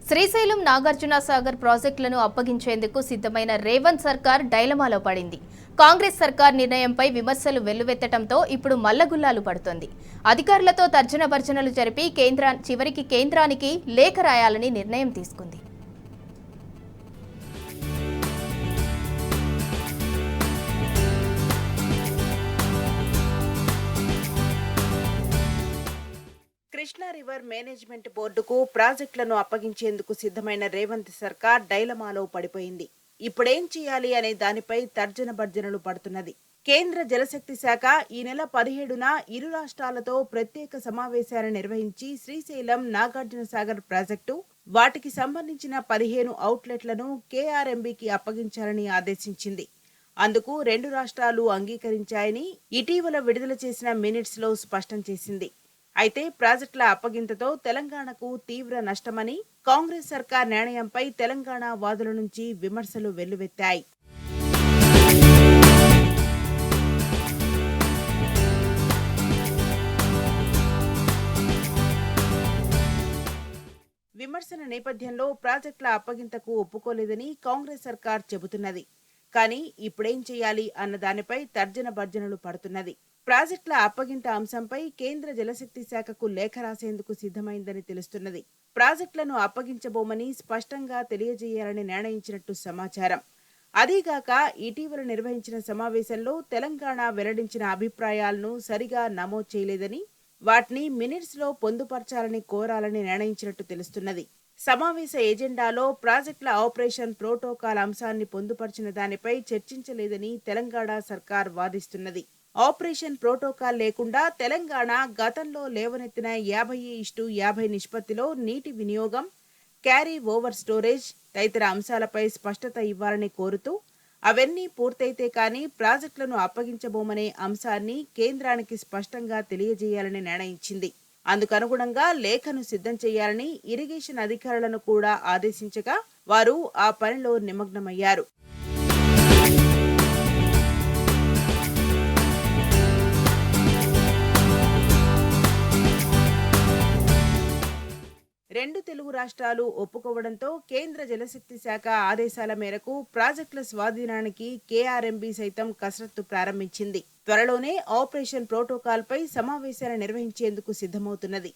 శ్రీశైలం నాగార్జున సాగర్ ప్రాజెక్టులను అప్పగించేందుకు సిద్ధమైన రేవంత్ సర్కార్ డైలమాలో పడింది. కాంగ్రెస్ సర్కార్ నిర్ణయంపై విమర్శలు వెల్లువెత్తడంతో ఇప్పుడు మల్లగుల్లాలు పడుతోంది. అధికారులతో తర్జన భర్జనలు జరిపి చివరికి కేంద్రానికి లేఖ రాయాలని నిర్ణయం తీసుకుంది. కృష్ణా రివర్ మేనేజ్మెంట్ బోర్డుకు ప్రాజెక్టులను అప్పగించేందుకు సిద్ధమైన రేవంత్ సర్కార్ డైలమాలో పడిపోయింది. ఇప్పుడేం చేయాలి అనే దానిపై తర్జన భర్జనలు పడుతున్నది. కేంద్ర జలశక్తి శాఖ ఈ నెల 17న ఇరు రాష్ట్రాలతో ప్రత్యేక సమావేశాలు నిర్వహించి శ్రీశైలం నాగార్జున సాగర్ ప్రాజెక్టు, వాటికి సంబంధించిన 15 అవుట్లెట్లను కేఆర్ఎంబీకి అప్పగించాలని ఆదేశించింది. అందుకు రెండు రాష్ట్రాలు అంగీకరించాయని ఇటీవల విడుదల చేసిన మినిట్స్ లో స్పష్టం చేసింది. అయితే ప్రాజెక్టుల అప్పగింతతో తెలంగాణకు తీవ్ర నష్టమని కాంగ్రెస్ సర్కార్ నిర్ణయంపై తెలంగాణ వాదుల నుంచి విమర్శలు వెల్లువెత్తాయి. విమర్శల నేపథ్యంలో ప్రాజెక్టుల అప్పగింతకు ఒప్పుకోలేదని కాంగ్రెస్ సర్కార్ చెబుతున్నది. కానీ ఇప్పుడేం చేయాలి అన్న దానిపై తర్జన భర్జనలు పడుతున్నది. ప్రాజెక్టుల అప్పగింత అంశంపై కేంద్ర జలశక్తి శాఖకు లేఖ రాసేందుకు సిద్ధమైందని తెలుస్తున్నది. ప్రాజెక్టులను అప్పగించబోమని స్పష్టంగా తెలియజేయాలని నిర్ణయించినట్టు సమాచారం. అదీగాక ఇటీవల నిర్వహించిన సమావేశంలో తెలంగాణ వెల్లడించిన అభిప్రాయాలను సరిగా నమోదు చేయలేదని, వాటిని మినిట్స్ లో పొందుపరచాలని కోరాలని నిర్ణయించినట్టు తెలుస్తున్నది. సమావేశ ఎజెండాలో ప్రాజెక్టుల ఆపరేషన్ ప్రోటోకాల్ అంశాన్ని పొందుపరిచిన దానిపై చర్చించలేదని తెలంగాణ సర్కార్ వాదిస్తున్నది. ఆపరేషన్ ప్రోటోకాల్ లేకుండా తెలంగాణ గతంలో లేవనెత్తిన 50:50 నిష్పత్తిలో నీటి వినియోగం, క్యారీ ఓవర్ స్టోరేజ్ తదితర అంశాలపై స్పష్టత ఇవ్వాలని కోరుతూ, అవన్నీ పూర్తయితే కానీ ప్రాజెక్టులను అప్పగించబోమనే అంశాన్ని కేంద్రానికి స్పష్టంగా తెలియజేయాలని నిర్ణయించింది. అందుకనుగుణంగా లేఖను సిద్ధం చేయాలని ఇరిగేషన్ అధికారులను కూడా ఆదేశించగా వారు ఆ పనిలో నిమగ్నమయ్యారు. రెండు తెలుగు రాష్ట్రాలు ఒప్పుకోవడంతో కేంద్ర జలశక్తి శాఖ ఆదేశాల మేరకు ప్రాజెక్టుల స్వాధీనానికి కేఆర్ఎంబీ సైతం కసరత్తు ప్రారంభించింది. త్వరలోనే ఆపరేషన్ ప్రోటోకాల్ పై సమావేశాలు నిర్వహించేందుకు సిద్ధమవుతున్నది.